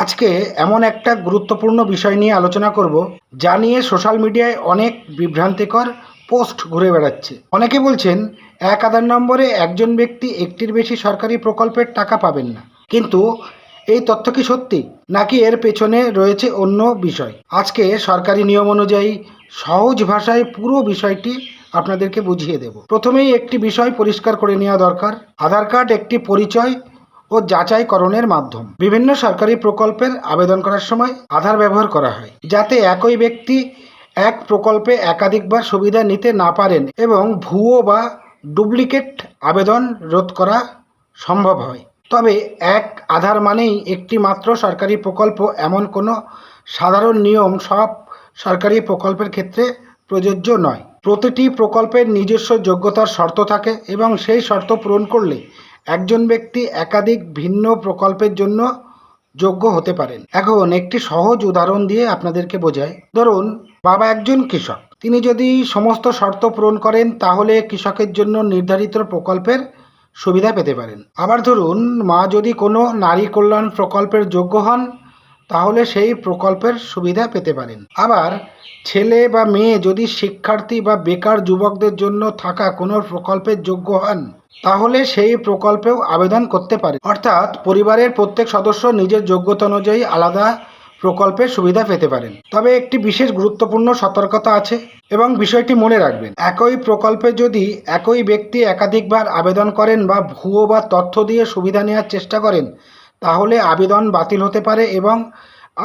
আজকে এমন একটা গুরুত্বপূর্ণ বিষয় নিয়ে আলোচনা করব, যা নিয়ে সোশ্যাল মিডিয়ায় অনেক বিভ্রান্তিকর পোস্ট ঘুরে বেড়াচ্ছে। অনেকে বলছেন আধার নম্বরে একজন ব্যক্তি একটির বেশি সরকারি প্রকল্পের টাকা পাবেন না। কিন্তু এই তথ্য কি সত্যি, নাকি এর পেছনে রয়েছে অন্য বিষয়? আজকে সরকারি নিয়ম অনুযায়ী সহজ ভাষায় পুরো বিষয়টি আপনাদেরকে বুঝিয়ে দেব। প্রথমেই একটি বিষয় পরিষ্কার করে নেওয়া দরকার। আধার কার্ড একটি পরিচয় ও যাচাইকরণের মাধ্যম। বিভিন্ন সরকারি প্রকল্পের আবেদন করার সময় আধার ব্যবহার করা হয়, যাতে একই ব্যক্তি এক প্রকল্পে একাধিকবার সুবিধা নিতে না পারেন এবং ভুয়ো বা ডুপ্লিকেট আবেদন রোধ করা সম্ভব হয়। তবে এক আধার মানেই একটি মাত্র সরকারি প্রকল্প, এমন কোনো সাধারণ নিয়ম সব সরকারি প্রকল্পের ক্ষেত্রে প্রযোজ্য নয়। প্রতিটি প্রকল্পের নিজস্ব যোগ্যতার শর্ত থাকে এবং সেই শর্ত পূরণ করলে একজন ব্যক্তি একাধিক ভিন্ন প্রকল্পের জন্য যোগ্য হতে পারেন। এখন একটি সহজ উদাহরণ দিয়ে আপনাদেরকে বোঝাই। ধরুন, বাবা একজন কৃষক। তিনি যদি সমস্ত শর্ত পূরণ করেন, তাহলে কৃষকের জন্য নির্ধারিত প্রকল্পের সুবিধা পেতে পারেন। আবার ধরুন, মা যদি কোনো নারী কল্যাণ প্রকল্পের যোগ্য হন, তাহলে সেই প্রকল্পের সুবিধা পেতে পারেন। আবার ছেলে বা মেয়ে যদি শিক্ষার্থী বা বেকার যুবকদের জন্য থাকা কোনো প্রকল্পের যোগ্য হন, তাহলে সেই প্রকল্পেও আবেদন করতে পারে। অর্থাৎ পরিবারের প্রত্যেক সদস্য নিজের যোগ্যতা অনুযায়ী আলাদা প্রকল্পের সুবিধা পেতে পারেন। তবে একটি বিশেষ গুরুত্বপূর্ণ সতর্কতা আছে এবং বিষয়টি মনে রাখবেন। একই প্রকল্পে যদি একই ব্যক্তি একাধিকবার আবেদন করেন বা ভুয়ো বা তথ্য দিয়ে সুবিধা নেওয়ার চেষ্টা করেন, তাহলে আবেদন বাতিল হতে পারে এবং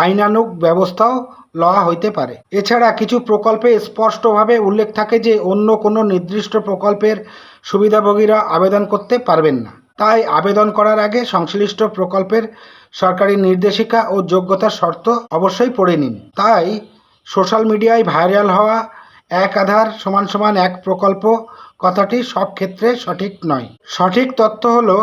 আইনানুগ ব্যবস্থাও লওয়া হইতে পারে। এছাড়া কিছু প্রকল্পে স্পষ্টভাবে উল্লেখ থাকে যে অন্য কোনো নির্দিষ্ট প্রকল্পের সুবিধাভোগীরা আবেদন করতে পারবেন না। তাই আবেদন করার আগে সংশ্লিষ্ট প্রকল্পের সরকারি নির্দেশিকা ও যোগ্যতার শর্ত অবশ্যই পড়ে নিন। তাই সোশ্যাল মিডিয়ায় ভাইরাল হওয়া এক আধার সমান সমান এক প্রকল্প কথাটি সব ক্ষেত্রে সঠিক নয়। সঠিক তথ্য হলো,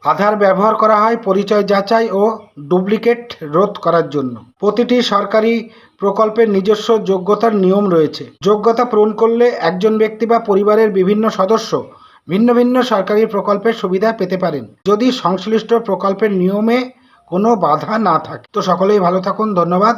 আধার ব্যবহার করা হয় পরিচয় যাচাই ও ডুপ্লিকেট রোধ করার জন্য। প্রতিটি সরকারি প্রকল্পের নিজস্ব যোগ্যতার নিয়ম রয়েছে। যোগ্যতা পূরণ করলে একজন ব্যক্তি বা পরিবারের বিভিন্ন সদস্য ভিন্ন ভিন্ন সরকারি প্রকল্পের সুবিধা পেতে পারেন, যদি সংশ্লিষ্ট প্রকল্পের নিয়মে কোনো বাধা না থাকে। তো সকলেই ভালো থাকুন। ধন্যবাদ।